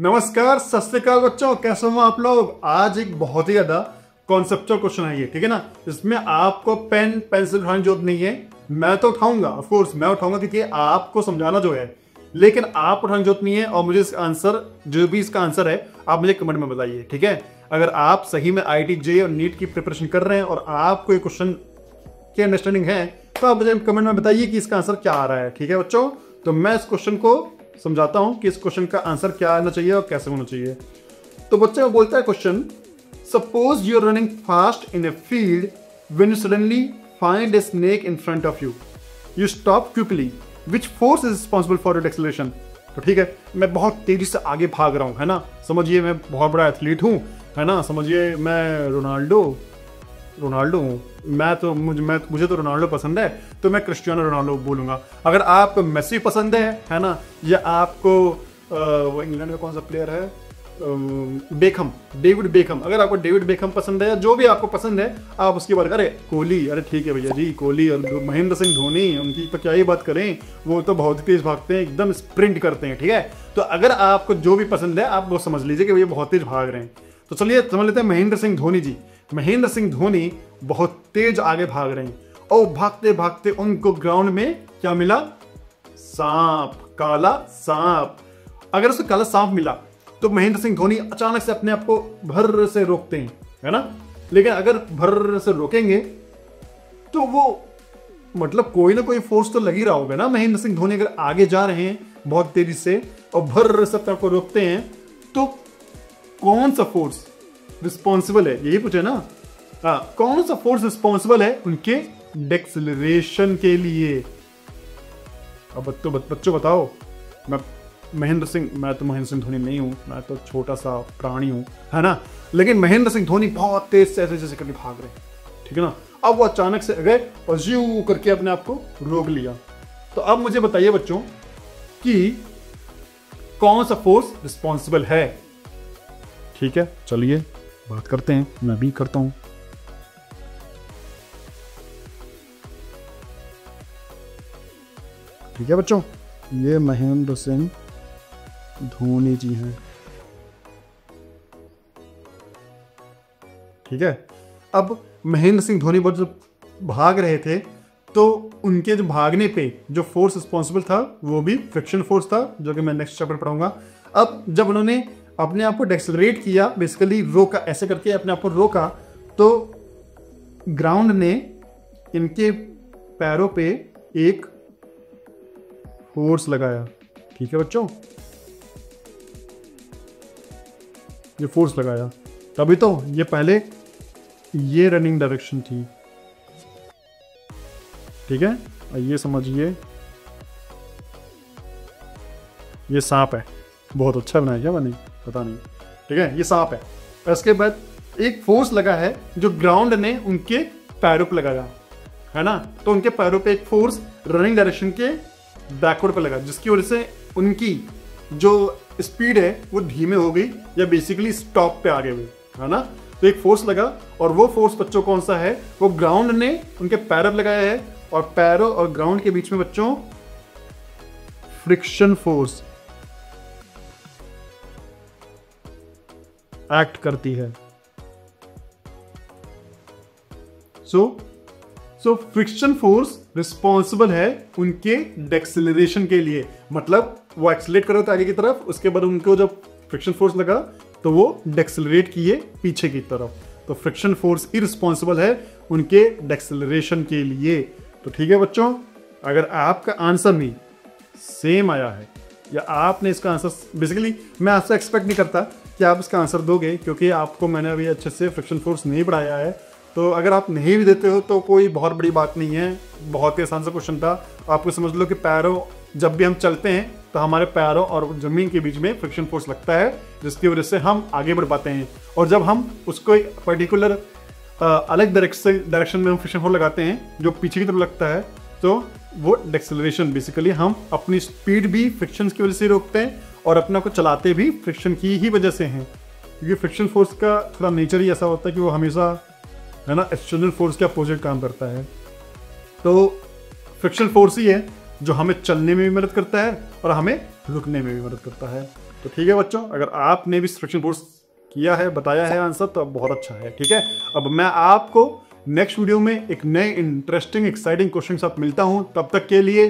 नमस्कार, सत श्री अकाल बच्चों, कैसे हो आप लोग। आज एक बहुत ही ज्यादा कॉन्सेप्चुअल क्वेश्चन है ये, ठीक है ना। इसमें आपको पेन पेंसिल उठाने की जरूरत नहीं है। मैं तो उठाऊंगा, ऑफ कोर्स मैं उठाऊंगा क्योंकि आपको समझाना जो है, लेकिन आप उठाने की जरूरत नहीं है। और मुझे इसका आंसर, जो भी इसका आंसर है, आप मुझे कमेंट में बताइए, ठीक है। अगर आप सही में IIT JEE और नीट की प्रिपरेशन कर रहे हैं और आपको ये क्वेश्चन की अंडरस्टैंडिंग है, तो आप मुझे कमेंट में बताइए कि इसका आंसर क्या आ रहा है, ठीक है बच्चों। तो मैं इस क्वेश्चन को समझाता हूं कि इस क्वेश्चन का आंसर क्या आना चाहिए और कैसे होना चाहिए। तो बच्चे बोलता है question, suppose you are running fast in a field when you suddenly find a snake in front of you, you stop quickly, which force is responsible for your acceleration. तो ठीक है, मैं बहुत तेजी से आगे भाग रहा हूं, है ना। समझिए मैं बहुत बड़ा एथलीट हूं, है ना। समझिए मैं रोनाल्डो हूँ। मुझे तो रोनाल्डो पसंद है, तो मैं क्रिस्टियानो रोनाल्डो बोलूंगा। अगर आप मेसी पसंद है ना, या आपको वो इंग्लैंड का कौन सा प्लेयर है, डेविड बेकम, अगर आपको डेविड बेकम पसंद है या जो भी आपको पसंद है, आप उसकी बात करें। कोहली, अरे ठीक है भैया जी, कोहली और महेंद्र सिंह धोनी, उनकी तो क्या ही बात करें, वो तो बहुत तेज भागते हैं, एकदम स्प्रिंट करते हैं, ठीक है। तो अगर आपको जो भी पसंद है, आप वो समझ लीजिए कि भैया बहुत तेज भाग रहे हैं। तो चलिए समझ लेते हैं महेंद्र सिंह धोनी जी। महेंद्र सिंह धोनी बहुत तेज आगे भाग रहे हैं और भागते भागते उनको ग्राउंड में क्या मिला? सांप, काला सांप। अगर उसको काला सांप मिला तो महेंद्र सिंह धोनी अचानक से अपने आप को भर से रोकते हैं, है ना। लेकिन अगर भर से रोकेंगे तो वो मतलब कोई ना कोई फोर्स तो लग ही रहा होगा ना। महेंद्र सिंह धोनी अगर आगे जा रहे हैं बहुत तेजी से और भर से अपने आप को रोकते हैं, तो कौन सा फोर्स रिस्पॉन्सिबल है, यही पूछे ना। हाँ, कौन सा फोर्स रिस्पॉन्सिबल है उनके डेक्सेलरेशन के लिए। अब बच्चों बताओ। मैं तो महेंद्र सिंह धोनी नहीं हूं, मैं तो छोटा सा प्राणी हूं, है ना। लेकिन महेंद्र सिंह धोनी बहुत तेज से ऐसे करके भाग रहे हैं, ठीक है ना। अब वो अचानक से गए और ज्यू करके अपने आप को रोक लिया। तो अब मुझे बताइए बच्चों कि कौन सा फोर्स रिस्पॉन्सिबल है। ठीक है, चलिए बात करते हैं, मैं भी करता हूं। ठीक है बच्चों, ये महेंद्र सिंह धोनी जी हैं, ठीक है। अब महेंद्र सिंह धोनी बहुत जब भाग रहे थे, तो उनके जो भागने पे जो फोर्स रिस्पॉन्सिबल था वो भी फ्रिक्शन फोर्स था, जो कि मैं नेक्स्ट चैप्टर पढ़ाऊंगा। अब जब उन्होंने अपने आप को डेक्सेलरेट किया, बेसिकली रोका, ऐसे करके अपने आप को रोका, तो ग्राउंड ने इनके पैरों पे एक फोर्स लगाया। ठीक है बच्चों, ये फोर्स लगाया, तभी तो ये पहले ये रनिंग डायरेक्शन थी, ठीक है। और ये समझिए ये सांप है, बहुत अच्छा बनाया क्या बने पता नहीं, ठीक है। ये सांप है। इसके बाद एक फोर्स लगा है जो ग्राउंड ने उनके पैरों पे लगाया, है ना। तो उनके पैरों पे एक फोर्स रनिंग डायरेक्शन के बैकवर्ड पे लगा, जिसकी वजह से उनकी जो स्पीड है वो धीमे हो गई, या बेसिकली स्टॉप पे आ गए हुए, है ना। तो एक फोर्स लगा, और वो फोर्स बच्चों कौन सा है, वो ग्राउंड ने उनके पैरों पे लगाया है, और पैरों और ग्राउंड के बीच में बच्चों फ्रिक्शन फोर्स एक्ट करती है। सो फ्रिक्शन फोर्स रिस्पॉन्सिबल है उनके डेक्सेलरेशन के लिए। मतलब वो एक्सेलरेट कर रहे थे आगे की तरफ, उसके बाद उनको जब फ्रिक्शन फोर्स लगा तो वो डेक्सेलरेट किए पीछे की तरफ। तो फ्रिक्शन फोर्स ही रिस्पॉन्सिबल है उनके डेक्सेलरेशन के लिए। तो ठीक है बच्चों, अगर आपका आंसर भी सेम आया है, या आपने इसका आंसर, बेसिकली मैं आपसे एक्सपेक्ट नहीं करता कि आप इसका आंसर दोगे, क्योंकि आपको मैंने अभी अच्छे से फ्रिक्शन फोर्स नहीं पढ़ाया है। तो अगर आप नहीं भी देते हो तो कोई बहुत बड़ी बात नहीं है, बहुत ही आसान सा क्वेश्चन था। आपको समझ लो कि पैरों, जब भी हम चलते हैं तो हमारे पैरों और जमीन के बीच में फ्रिक्शन फोर्स लगता है, जिसकी वजह से हम आगे बढ़ पाते हैं। और जब हम उसको एक पर्टिकुलर अलग डायरेक्शन में हम फ्रिक्शन फोर्स लगाते हैं जो पीछे की तरफ लगता है, तो वो डेक्सेलरेशन, बेसिकली हम अपनी स्पीड भी फ्रिक्शन की वजह से रोकते हैं और अपना को चलाते भी फ्रिक्शन की ही वजह से हैं। क्योंकि फ्रिक्शन फोर्स का थोड़ा नेचर ही ऐसा होता है कि वो हमेशा, है ना, एक्सटर्नल फोर्स के अपोजिट काम करता है। तो फ्रिक्शन फोर्स ही है जो हमें चलने में भी मदद करता है और हमें रुकने में भी मदद करता है। तो ठीक है बच्चों, अगर आपने भी सिलेक्शन कोर्स किया है, बताया है आंसर, तो अब बहुत अच्छा है। ठीक है, अब मैं आपको नेक्स्ट वीडियो में एक नए इंटरेस्टिंग एक्साइटिंग क्वेश्चन के साथ मिलता हूं। तब तक के लिए